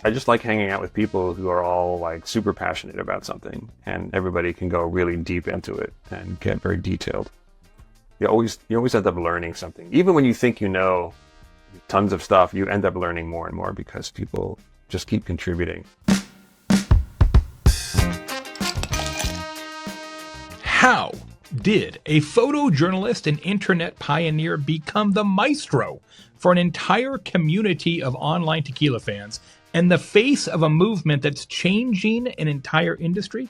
I just like hanging out with people who are all like super passionate about something, and everybody can go really deep into it and get very detailed. You always end up learning something. Even when you think you know tons of stuff, you end up learning more and more because people just keep contributing. How did a photojournalist and internet pioneer become the maestro for an entire community of online tequila fans and the face of a movement that's changing an entire industry?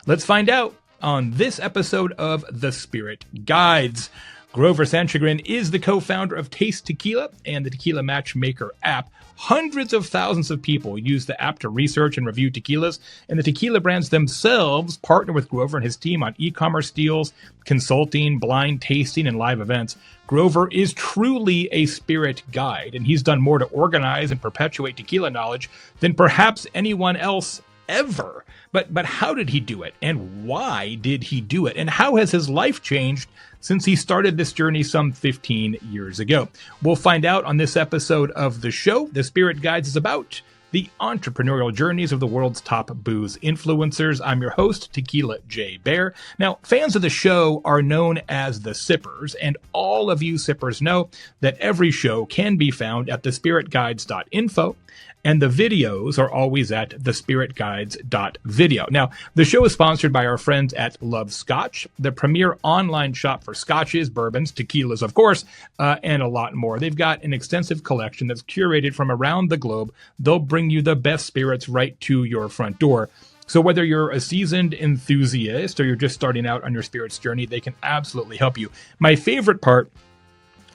Let's find out on this episode of The Spirit Guides. Grover Sanschagrin is the co-founder of Taste Tequila and the Tequila Matchmaker app. Hundreds of thousands of people use the app to research and review tequilas, and the tequila brands themselves partner with Grover and his team on e-commerce deals, consulting, blind tasting, and live events. Grover is truly a spirit guide, and he's done more to organize and perpetuate tequila knowledge than perhaps anyone else ever. But how did he do it? And why did he do it? And how has his life changed since he started this journey some 15 years ago? We'll find out on this episode of the show. The Spirit Guides is about the entrepreneurial journeys of the world's top booze influencers. I'm your host, Tequila Jay Baer. Now, fans of the show are known as the Sippers, and all of you Sippers know that every show can be found at thespiritguides.info. And the videos are always at thespiritguides.video. Now, the show is sponsored by our friends at Love Scotch, the premier online shop for scotches, bourbons, tequilas, of course, and a lot more. They've got an extensive collection that's curated from around the globe. They'll bring you the best spirits right to your front door. So whether you're a seasoned enthusiast or you're just starting out on your spirits journey, they can absolutely help you. My favorite part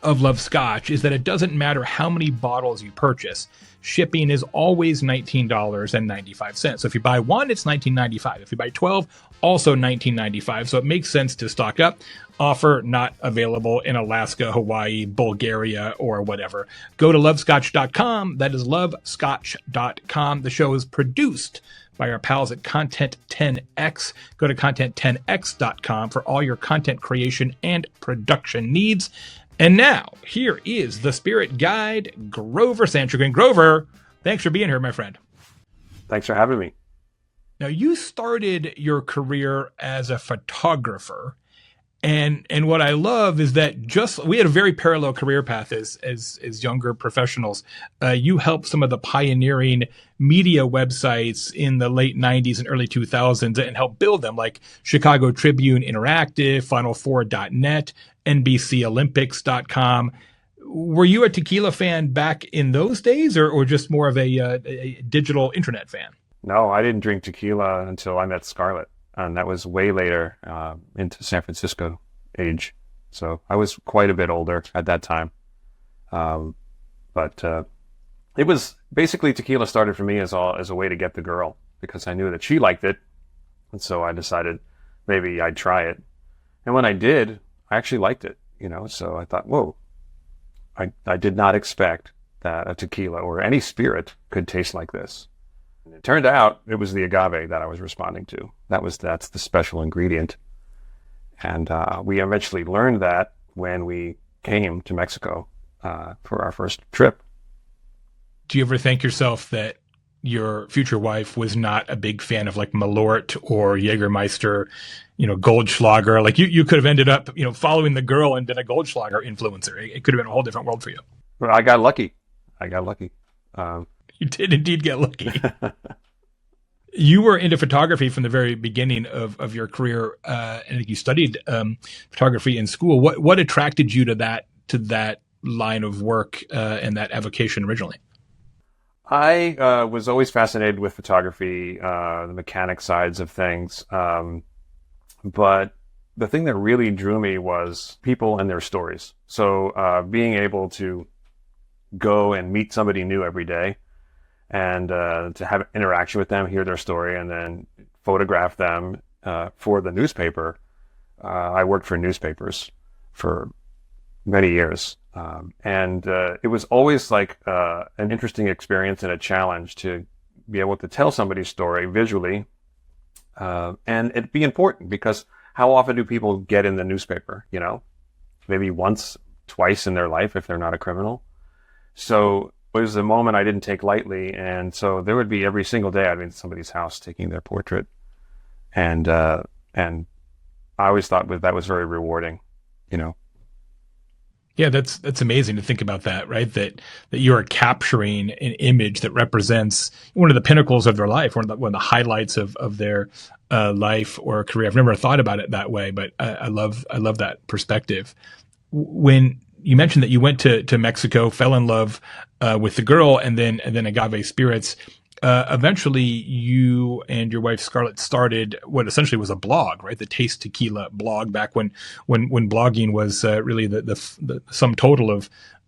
of Love Scotch is that it doesn't matter how many bottles you purchase. Shipping is always $19.95. So if you buy one, it's $19.95. If you buy 12, also $19.95. So it makes sense to stock up. Offer not available in Alaska, Hawaii, Bulgaria, or whatever. Go to lovescotch.com. That is lovescotch.com. The show is produced by our pals at Content 10X. Go to content10x.com for all your content creation and production needs. And now, here is the Spirit Guide, Grover Sanschagrin. Grover, thanks for being here, my friend. Thanks for having me. Now, you started your career as a photographer. And what I love is that we had a very parallel career path as younger professionals. You helped some of the pioneering media websites in the late 90s and early 2000s and helped build them, like Chicago Tribune Interactive, Final4.net, NBCOlympics.com. Were you a tequila fan back in those days or just more of a digital internet fan? No, I didn't drink tequila until I met Scarlet. And that was way later into San Francisco age. So I was quite a bit older at that time. But it was basically tequila started for me as a way to get the girl because I knew that she liked it. And so I decided maybe I'd try it. And when I did, I actually liked it, so I thought, whoa, I did not expect that a tequila or any spirit could taste like this. And it turned out it was the agave that I was responding to. That's the special ingredient. And we eventually learned that when we came to Mexico for our first trip. Do you ever think yourself that your future wife was not a big fan of like Malort or Jägermeister, Goldschlager? Like you could have ended up, following the girl and been a Goldschlager influencer. It could have been a whole different world for you. Well, I got lucky. You did indeed get lucky. You were into photography from the very beginning of your career. I think you studied photography in school. What attracted you to that line of work and that avocation originally? I was always fascinated with photography, the mechanic sides of things. But the thing that really drew me was people and their stories. So being able to go and meet somebody new every day and to have interaction with them, hear their story, and then photograph them for the newspaper. I worked for newspapers for many years. And it was always like an interesting experience and a challenge to be able to tell somebody's story visually. And it'd be important because how often do people get in the newspaper, maybe once, twice in their life if they're not a criminal. So was a moment I didn't take lightly. And so there would be every single day I'd be in somebody's house taking their portrait. And I always thought that was very rewarding, you know. Yeah, that's amazing to think about that, right? That you are capturing an image that represents one of the pinnacles of their life, one of the highlights of their life or career. I've never thought about it that way, but I love that perspective. When you mentioned that you went to Mexico, fell in love with the girl, and then agave spirits. Eventually, you and your wife Scarlet started what essentially was a blog, right? The Taste Tequila blog, back when blogging was really the sum total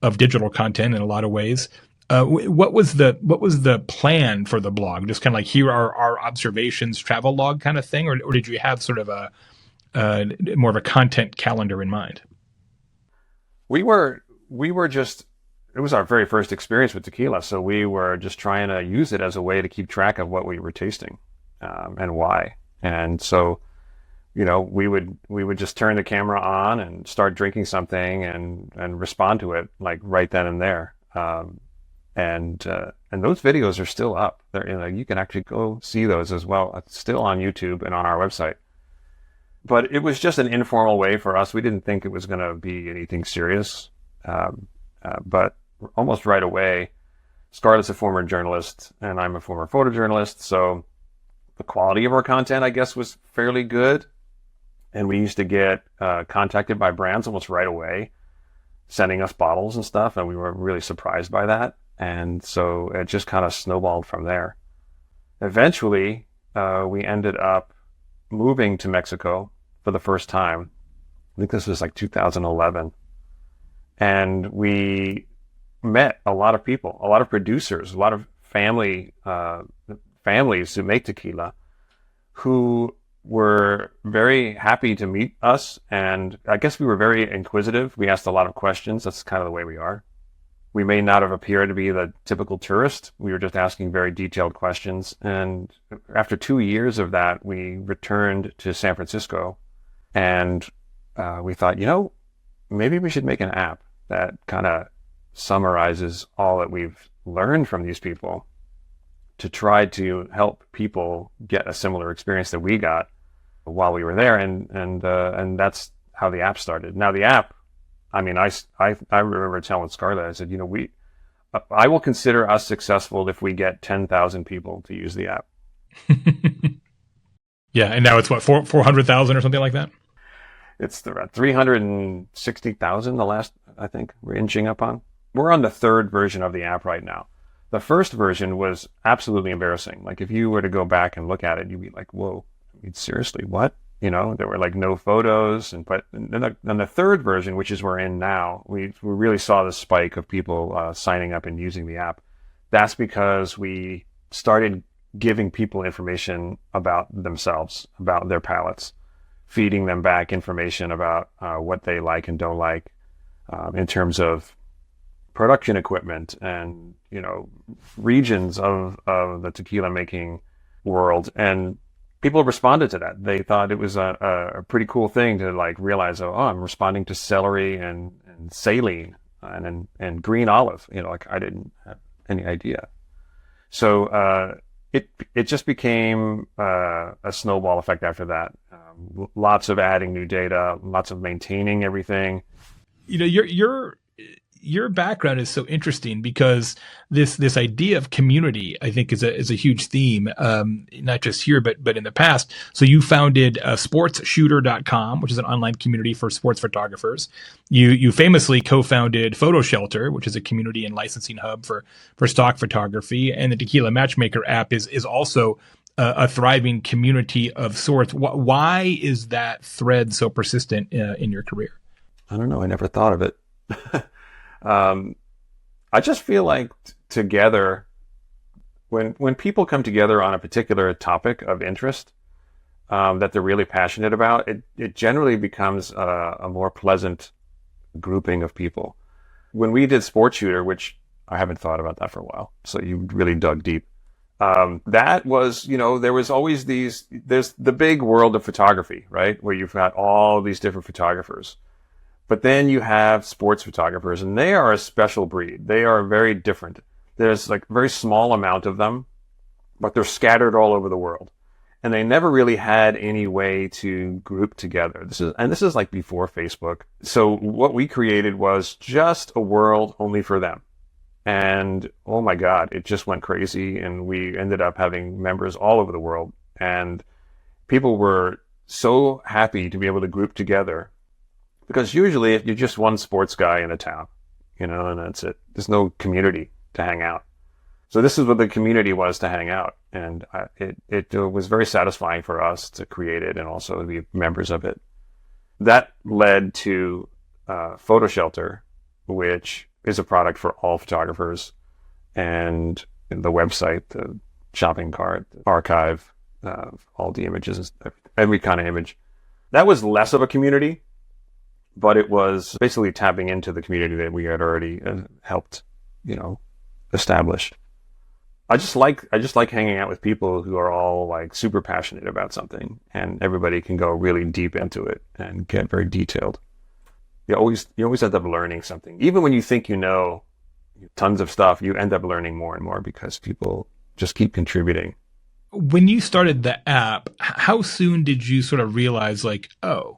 of digital content in a lot of ways. What was the plan for the blog? Just kind of like, here are our observations, travel log kind of thing, or did you have sort of a more of a content calendar in mind? We were just, it was our very first experience with tequila, so we were just trying to use it as a way to keep track of what we were tasting, and why. And so, you know, we would just turn the camera on and start drinking something and respond to it like right then and there. And those videos are still up. They're, you know, you can actually go see those as well. It's still on YouTube and on our website. But it was just an informal way for us. We didn't think it was going to be anything serious. But almost right away, Scarlett's a former journalist and I'm a former photojournalist. So the quality of our content, I guess, was fairly good. And we used to get contacted by brands almost right away, sending us bottles and stuff. And we were really surprised by that. And so it just kind of snowballed from there. Eventually, we ended up moving to Mexico for the first time. I think this was like 2011. And we met a lot of people, a lot of producers, a lot of families who make tequila, who were very happy to meet us. And I guess we were very inquisitive. We asked a lot of questions. That's kind of the way we are. We may not have appeared to be the typical tourist. We were just asking very detailed questions. And after 2 years of that, we returned to San Francisco. And we thought, you know, maybe we should make an app that kind of summarizes all that we've learned from these people to try to help people get a similar experience that we got while we were there. And that's how the app started. Now the app, I mean, I remember telling Scarlet, I said, you know, I will consider us successful if we get 10,000 people to use the app. Yeah. And now it's what, 400,000 or something like that? It's around 360,000, the last, I think, we're inching up on. We're on the third version of the app right now. The first version was absolutely embarrassing. Like, if you were to go back and look at it, you'd be like, whoa, I mean, seriously, what? You know, there were like no photos. But then the third version, which is we're in now, we really saw the spike of people signing up and using the app. That's because we started giving people information about themselves, about their palates, feeding them back information about what they like and don't like, in terms of production equipment and, you know, regions of the tequila making world. And people responded to that. They thought it was a pretty cool thing to like realize, oh, I'm responding to celery and saline and green olive. You know, like I didn't have any idea. So it just became a snowball effect after that. Lots of adding new data, lots of maintaining everything. You know, your background is so interesting because this idea of community, I think, is a huge theme, not just here, but in the past. So you founded sportsshooter.com, which is an online community for sports photographers. You famously co-founded Photo Shelter, which is a community and licensing hub for stock photography. And the Tequila Matchmaker app is also a thriving community of sorts. Why is that thread so persistent in your career? I don't know. I never thought of it. I just feel like together, when people come together on a particular topic of interest that they're really passionate about, it generally becomes a more pleasant grouping of people. When we did Sports Shooter, which I haven't thought about that for a while, so you really dug deep. That was, you know, there was always there's the big world of photography, right? Where you've got all these different photographers. But then you have sports photographers, and they are a special breed. They are very different. There's like a very small amount of them, but they're scattered all over the world. And they never really had any way to group together. This is like before Facebook. So what we created was just a world only for them. And oh my God, it just went crazy. And we ended up having members all over the world. And people were so happy to be able to group together, because usually if you're just one sports guy in a town, and that's it. There's no community to hang out. So this is what the community was to hang out. And it was very satisfying for us to create it and also to be members of it. That led to Photo Shelter, which is a product for all photographers, and the website, the shopping cart, the archive, all the images, every kind of image. That was less of a community, but it was basically tapping into the community that we had already helped, establish. I just like hanging out with people who are all like super passionate about something, and everybody can go really deep into it and get very detailed. You always end up learning something. Even when you think you know tons of stuff, you end up learning more and more because people just keep contributing. When you started the app, how soon did you sort of realize like, oh,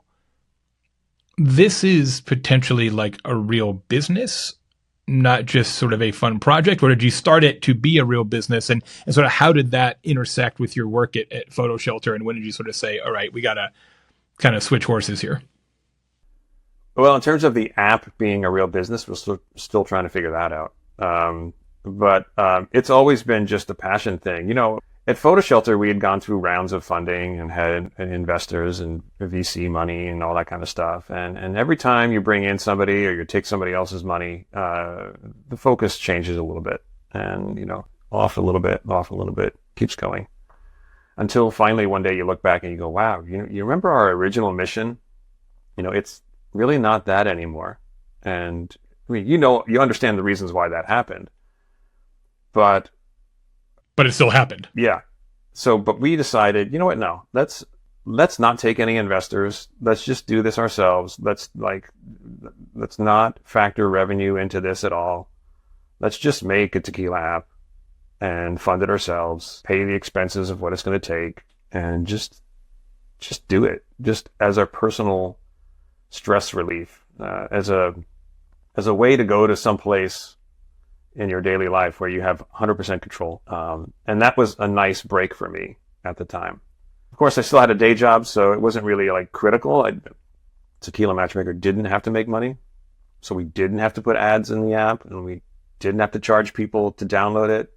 this is potentially like a real business, not just sort of a fun project? Or did you start it to be a real business? And sort of how did that intersect with your work at Photo Shelter? And when did you sort of say, all right, we got to kind of switch horses here? Well, in terms of the app being a real business, we're still trying to figure that out. But it's always been just a passion thing. At Photo Shelter, we had gone through rounds of funding and had investors and VC money and all that kind of stuff. And every time you bring in somebody or you take somebody else's money, the focus changes a little bit, and, off a little bit, keeps going. Until finally one day you look back and you go, wow, you remember our original mission? It's really not that anymore. And I mean, you understand the reasons why that happened. But it still happened. Yeah. But we decided, you know what? No, let's not take any investors. Let's just do this ourselves. Let's not factor revenue into this at all. Let's just make a tequila app and fund it ourselves, pay the expenses of what it's going to take, and just do it, just as our personal stress relief, as a way to go to some place in your daily life where you have 100% control. And that was a nice break for me at the time. Of course, I still had a day job, so it wasn't really like critical. Tequila Matchmaker didn't have to make money, so we didn't have to put ads in the app, and we didn't have to charge people to download it.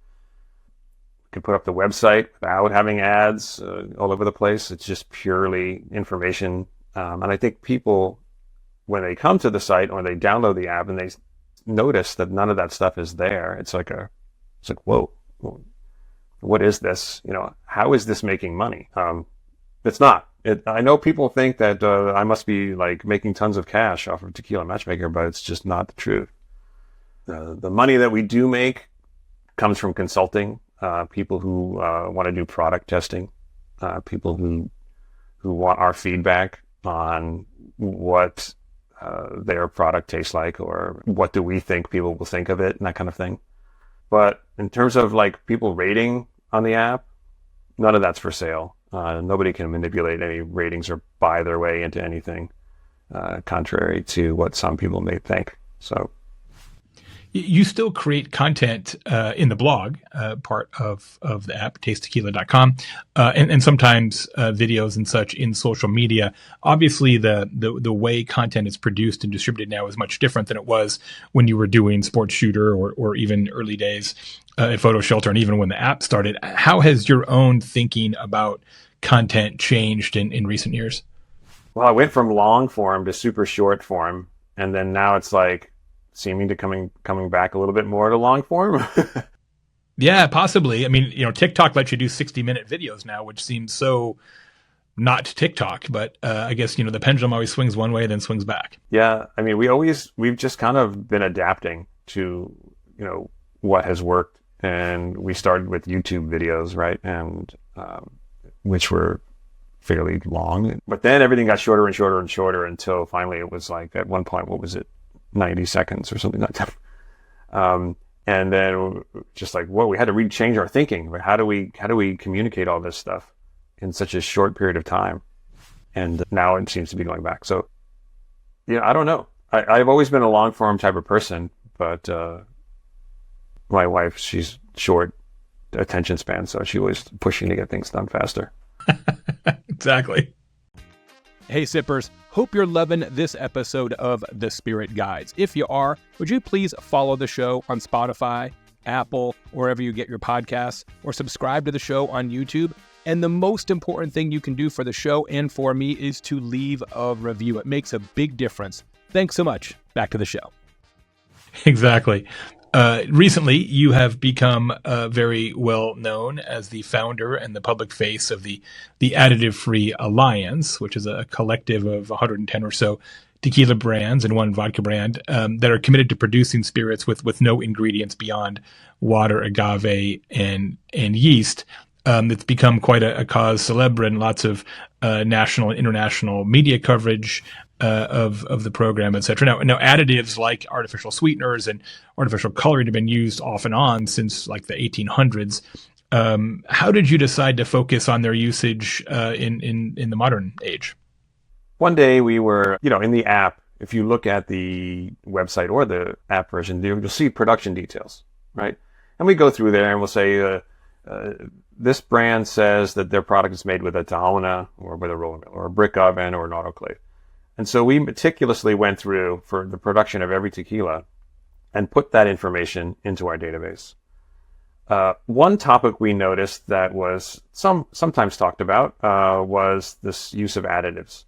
We could put up the website without having ads all over the place. It's just purely information. And I think people, when they come to the site or they download the app and they notice that none of that stuff is there, it's like whoa, what is this? How is this making money? It's not. I know people think that I must be like making tons of cash off of Tequila Matchmaker, but it's just not the truth. The money that we do make comes from consulting, people who want to do product testing, people who want our feedback on what their product tastes like, or what do we think people will think of it, and that kind of thing. But in terms of like people rating on the app, none of that's for sale. Nobody can manipulate any ratings or buy their way into anything, contrary to what some people may think. So you still create content in the blog part of the app, tastetequila.com, and sometimes videos and such in social media. Obviously, the way content is produced and distributed now is much different than it was when you were doing Sports Shooter or even early days at Photo Shelter, and even when the app started. How has your own thinking about content changed in recent years? Well, I went from long form to super short form, and then now it's like seeming to coming back a little bit more to long form. Yeah, possibly. I mean, TikTok lets you do 60-minute videos now, which seems so not TikTok, but I guess, the pendulum always swings one way, then swings back. Yeah. I mean, we've just kind of been adapting to, what has worked. And we started with YouTube videos, right? And, which were fairly long, but then everything got shorter and shorter and shorter until finally it was like, at one point, what was it? 90 seconds or something like that. And then just like, whoa, we had to change our thinking. How do we communicate all this stuff in such a short period of time? And now it seems to be going back. So, yeah, I don't know. I've always been a long form type of person, but my wife, she's short attention span, so she was pushing to get things done faster. Exactly. Hey sippers, hope you're loving this episode of The Spirit Guides. If you are, would you please follow the show on Spotify, Apple, wherever you get your podcasts, or subscribe to the show on YouTube? And the most important thing you can do for the show and for me is to leave a review. It makes a big difference. Thanks so much. Back to the show. Exactly. Recently, you have become very well known as the founder and the public face of the Additive Free Alliance, which is a collective of 110 or so tequila brands and one vodka brand that are committed to producing spirits with no ingredients beyond water, agave, and yeast. It's become quite a cause célèbre and lots of national and international media coverage of the program, et cetera. Now, additives like artificial sweeteners and artificial coloring have been used off and on since like the 1800s. How did you decide to focus on their usage in the modern age? One day we were, in the app, if you look at the website or the app version, you'll see production details, right? And we go through there and we'll say, this brand says that their product is made with a tahona or with a roller mill or a brick oven or an autoclave. And so we meticulously went through for the production of every tequila and put that information into our database. One topic we noticed that was sometimes talked about was this use of additives.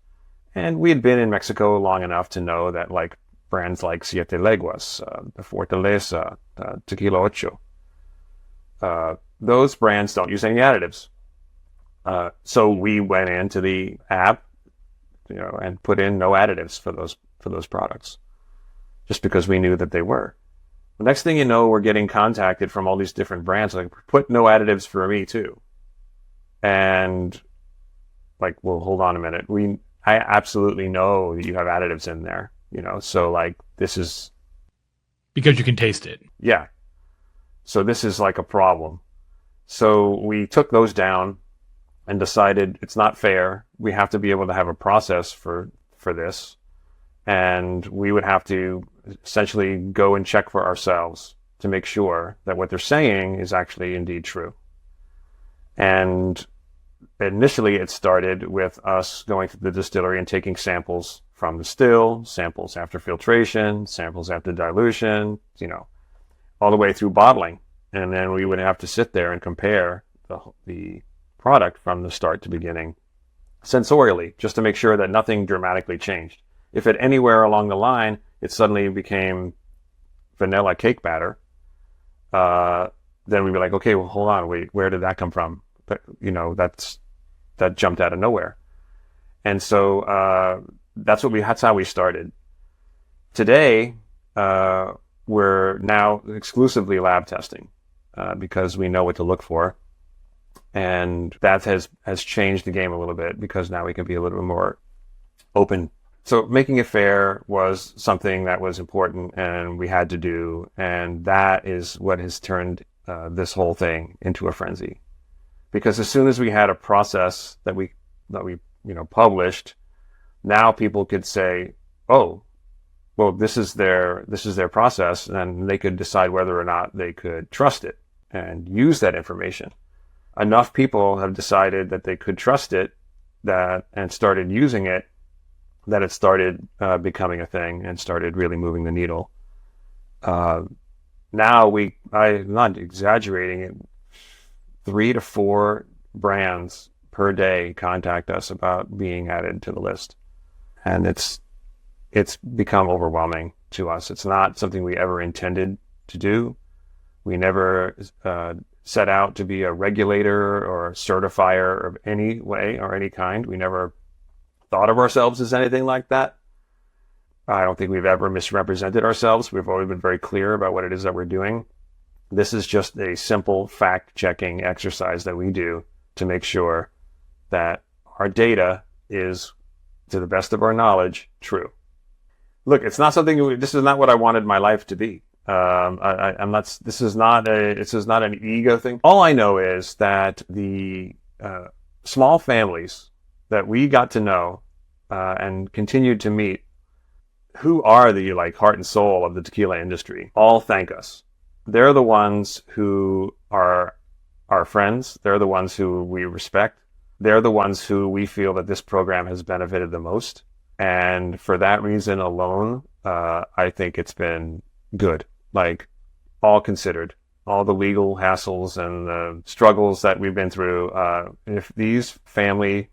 And we had been in Mexico long enough to know that like brands like Siete Leguas, Fortaleza, Tequila Ocho, those brands don't use any additives. So we went into the app, and put in no additives for those products, just because we knew that they were. The next thing you know, we're getting contacted from all these different brands, like, put no additives for me too. And like, well, hold on a minute. I absolutely know that you have additives in there, so like, this is... Because you can taste it. Yeah. So this is like a problem. So we took those down and decided it's not fair. We have to be able to have a process for this. And we would have to essentially go and check for ourselves to make sure that what they're saying is actually indeed true. And initially it started with us going to the distillery and taking samples from the still, samples after filtration, samples after dilution, all the way through bottling. And then we would have to sit there and compare the product from the start to beginning sensorially, just to make sure that nothing dramatically changed. If at anywhere along the line it suddenly became vanilla cake batter, then we'd be like, okay, well, hold on, wait, where did that come from? But, that jumped out of nowhere. And so that's how we started. Today, we're now exclusively lab testing because we know what to look for. And that has changed the game a little bit because now we can be a little bit more open. So making it fair was something that was important and we had to do. And that is what has turned this whole thing into a frenzy. Because as soon as we had a process that we published, now people could say, oh, well, this is their process, and they could decide whether or not they could trust it and use that information. Enough people have decided that they could trust it and started using it, that it started becoming a thing and started really moving the needle. Now I'm not exaggerating it, 3 to 4 brands per day contact us about being added to the list. And it's become overwhelming to us. It's not something we ever intended to do. We never set out to be a regulator or a certifier of any way or any kind. We never thought of ourselves as anything like that. I don't think we've ever misrepresented ourselves. We've always been very clear about what it is that we're doing. This is just a simple fact-checking exercise that we do to make sure that our data is, to the best of our knowledge, true. Look, it's not something, this is not what I wanted my life to be. I'm not. This is not an ego thing. All I know is that the small families that we got to know and continued to meet, who are the like heart and soul of the tequila industry, all thank us. They're the ones who are our friends. They're the ones who we respect. They're the ones who we feel that this program has benefited the most. And for that reason alone, I think it's been good. Like, all considered, all the legal hassles and the struggles that we've been through, if these family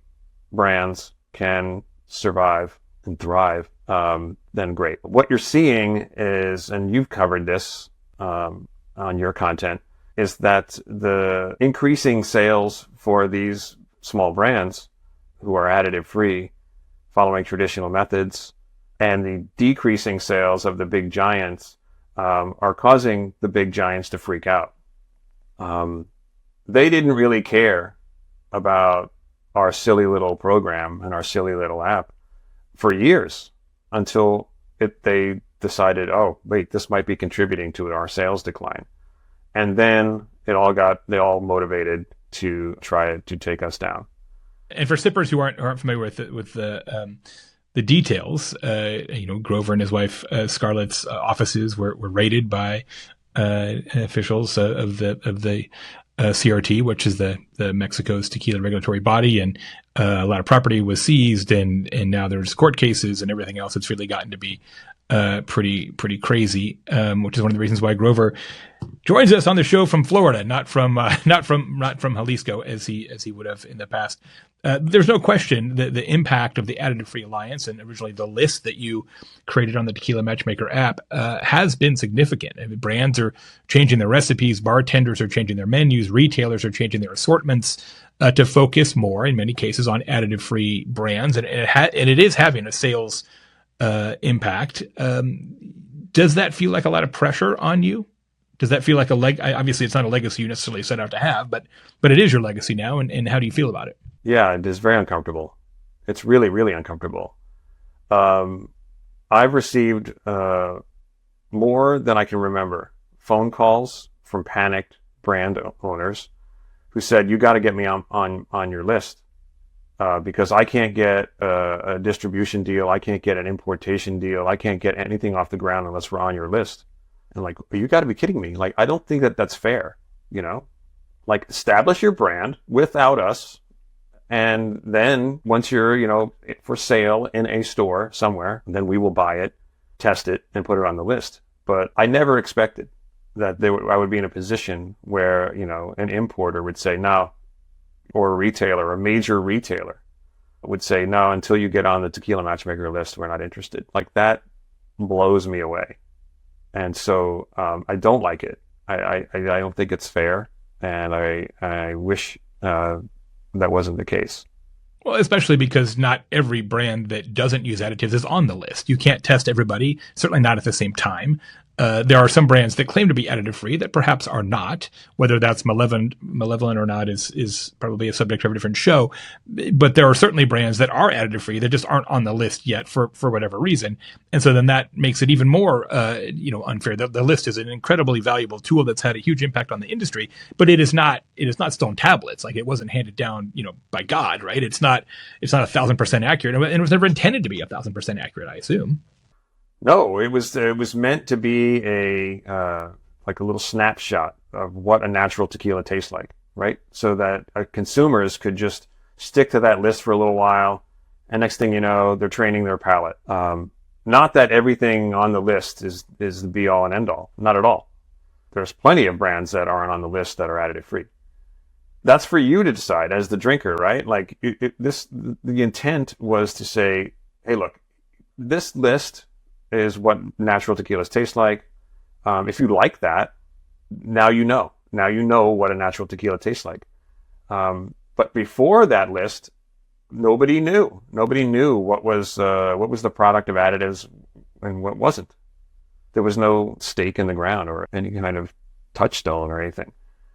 brands can survive and thrive, then great. What you're seeing is, and you've covered this on your content, is that the increasing sales for these small brands who are additive free, following traditional methods, and the decreasing sales of the big giants are causing the big giants to freak out. They didn't really care about our silly little program and our silly little app for years until they decided, oh, wait, this might be contributing to our sales decline. And then they all motivated to try to take us down. And for sippers who aren't familiar with the details, Grover and his wife Scarlet's offices were raided by officials of the CRT, which is the Mexico's tequila regulatory body, and a lot of property was seized, and now there's court cases and everything else. It's really gotten to be pretty crazy, which is one of the reasons why Grover joins us on the show from Florida, not from Jalisco as he would have in the past. There's no question that the impact of the Additive Free Alliance and originally the list that you created on the Tequila Matchmaker app has been significant. I mean, brands are changing their recipes, bartenders are changing their menus, retailers are changing their assortments to focus more, in many cases, on additive free brands, and it is having a sales impact. Does that feel like a lot of pressure on you? Does that feel like obviously it's not a legacy you necessarily set out to have, but it is your legacy now, and how do you feel about it? Yeah, it is very uncomfortable. It's really, really uncomfortable. I've received more than I can remember phone calls from panicked brand owners who said, you got to get me on your list because I can't get a distribution deal. I can't get an importation deal. I can't get anything off the ground unless we're on your list. And like, you got to be kidding me. Like, I don't think that that's fair, Like, establish your brand without us. And then once you're, for sale in a store somewhere, then we will buy it, test it, and put it on the list. But I never expected that I would be in a position where, an importer would say no, or a retailer, a major retailer would say no, until you get on the Tequila Matchmaker list, we're not interested. Like, that blows me away. And so I don't like it. I don't think it's fair. And I wish that wasn't the case. Well, especially because not every brand that doesn't use additives is on the list. You can't test everybody, certainly not at the same time. There are some brands that claim to be additive free that perhaps are not. Whether that's malevolent or not is probably a subject of a different show. But there are certainly brands that are additive free that just aren't on the list yet for whatever reason. And so then that makes it even more unfair. The list is an incredibly valuable tool that's had a huge impact on the industry, but it is not stone tablets. Like, it wasn't handed down by God, right? It's not 1,000% accurate, and it was never intended to be 1,000% accurate, I assume. No, it was meant to be a little snapshot of what a natural tequila tastes like, right? So that consumers could just stick to that list for a little while, and next thing you know, they're training their palate. Not that everything on the list is the be all and end all, not at all. There's plenty of brands that aren't on the list that are additive free. That's for you to decide as the drinker, right? Like, the intent was to say, hey, look, this list is what natural tequilas taste like. If you like that, now you know what a natural tequila tastes like. But before that list, nobody knew what was the product of additives and what wasn't. There was no stake in the ground or any kind of touchstone or anything.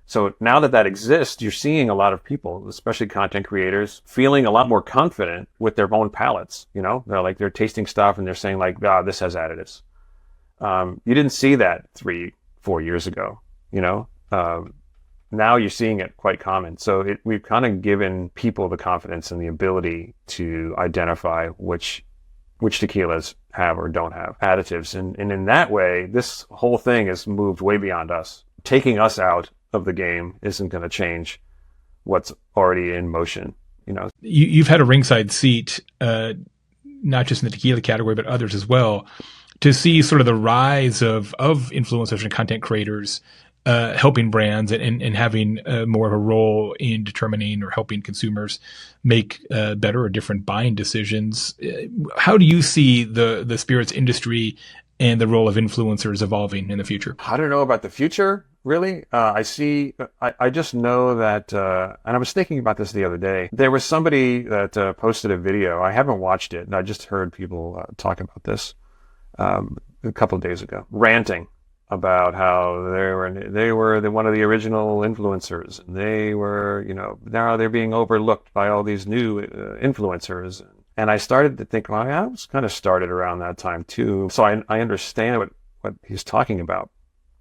So now that exists, you're seeing a lot of people, especially content creators, feeling a lot more confident with their own palates. They're tasting stuff and they're saying like, this has additives. You didn't see that 3-4 years ago, you know. Now you're seeing it quite common. So we've kind of given people the confidence and the ability to identify which tequilas have or don't have additives. And in that way, this whole thing has moved way beyond us. Taking us out of the game isn't going to change what's already in motion. You know, you've had a ringside seat, not just in the tequila category, but others as well, to see sort of the rise of influencers and content creators helping brands and having more of a role in determining or helping consumers make better or different buying decisions. How do you see the spirits industry and the role of influencers evolving in the future? I don't know about the future, really. I just know that, and I was thinking about this the other day. There was somebody that posted a video. I haven't watched it, and I just heard people talk about this a couple of days ago, ranting about how they were one of the original influencers, and they were, you know, now they're being overlooked by all these new influencers. And I started to think, well, I was kind of started around that time too, so I understand what he's talking about.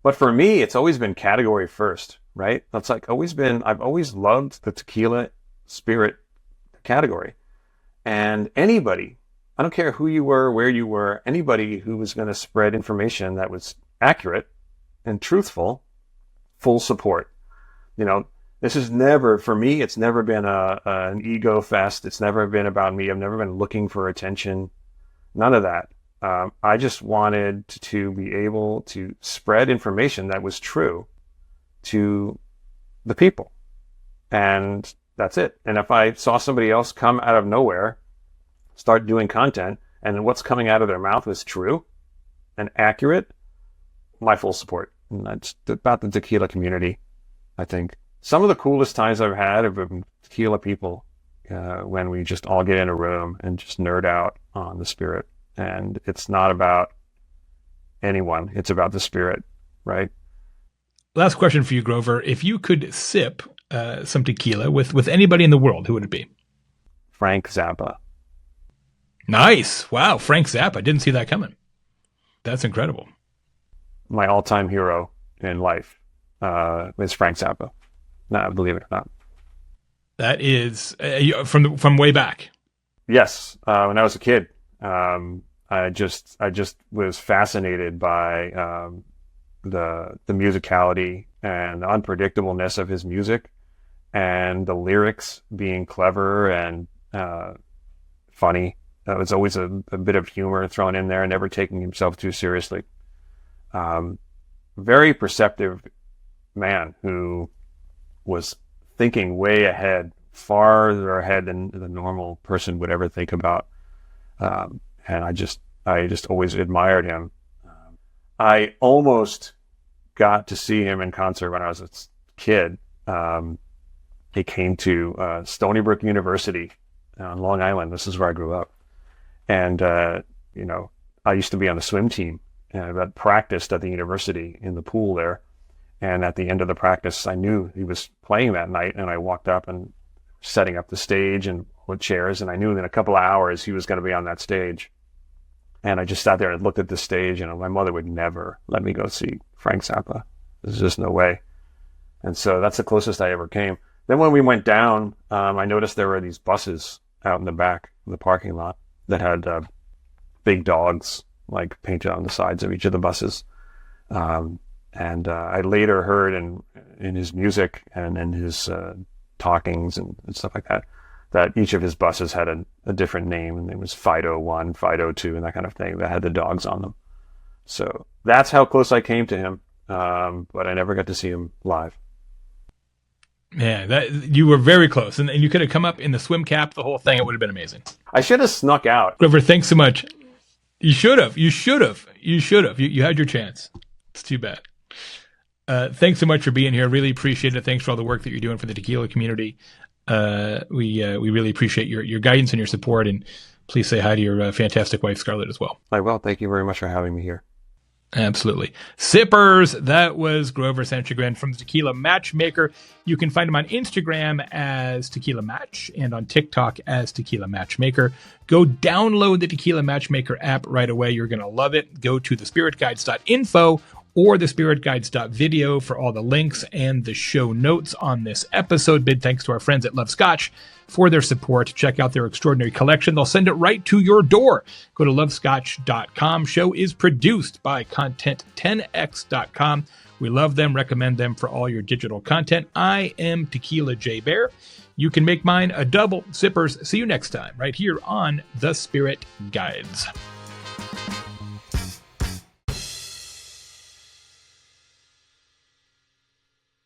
But for me, it's always been category first, right? That's like I've always loved the tequila spirit category, and anybody, I don't care who you were, where you were, anybody who was going to spread information that was accurate and truthful, full support. You know, this is never, for me, it's never been an ego fest. It's never been about me. I've never been looking for attention. None of that. I just wanted to be able to spread information that was true to the people. And that's it. And if I saw somebody else come out of nowhere, start doing content, and what's coming out of their mouth was true and accurate, my full support. And that's about the tequila community, I think. Some of the coolest times I've had have been tequila people when we just all get in a room and just nerd out on the spirit. And it's not about anyone. It's about the spirit, right? Last question for you, Grover. If you could sip some tequila with anybody in the world, who would it be? Frank Zappa. Nice. Wow. Frank Zappa. Didn't see that coming. That's incredible. My all-time hero in life is Frank Zappa. No, believe it or not. That is from way back. Yes, when I was a kid, I just was fascinated by the musicality and the unpredictableness of his music, and the lyrics being clever and funny. There was always a bit of humor thrown in there, never taking himself too seriously. Very perceptive man who was thinking way ahead, farther ahead than the normal person would ever think about. And I just always admired him. I almost got to see him in concert when I was a kid. He came to Stony Brook University on Long Island. This is where I grew up. And, you know, I used to be on the swim team, and I practiced at the university in the pool there. And at the end of the practice, I knew he was playing that night, and I walked up and setting up the stage and with chairs, and I knew in a couple of hours he was going to be on that stage. And I just sat there and looked at the stage, and my mother would never let me go see Frank Zappa. There's just no way. And so that's the closest I ever came. Then when we went down, I noticed there were these buses out in the back of the parking lot that had big dogs like painted on the sides of each of the buses. And I later heard in his music and in his talkings and stuff like that each of his buses had a different name, and it was Fido 1, Fido 2, and that kind of thing that had the dogs on them. So that's how close I came to him, but I never got to see him live. Yeah, you were very close, and you could have come up in the swim cap, the whole thing. It would have been amazing. I should have snuck out. Grover, thanks so much. You should have. You had your chance. It's too bad. Thanks so much for being here. Really appreciate it. Thanks for all the work that you're doing for the tequila community. We really appreciate your guidance and your support. And please say hi to your fantastic wife, Scarlet, as well. I will. Thank you very much for having me here. Absolutely. Sippers, that was Grover Sanschagrin from the Tequila Matchmaker. You can find him on Instagram as Tequila Match and on TikTok as Tequila Matchmaker. Go download the Tequila Matchmaker app right away. You're going to love it. Go to thespiritguides.info or thespiritguides.video for all the links and the show notes on this episode. Big thanks to our friends at Love Scotch for their support. Check out their extraordinary collection. They'll send it right to your door. Go to lovescotch.com. Show is produced by content10x.com. We love them, recommend them for all your digital content. I am Tequila Jay Baer. You can make mine a double. Sippers, see you next time right here on The Spirit Guides.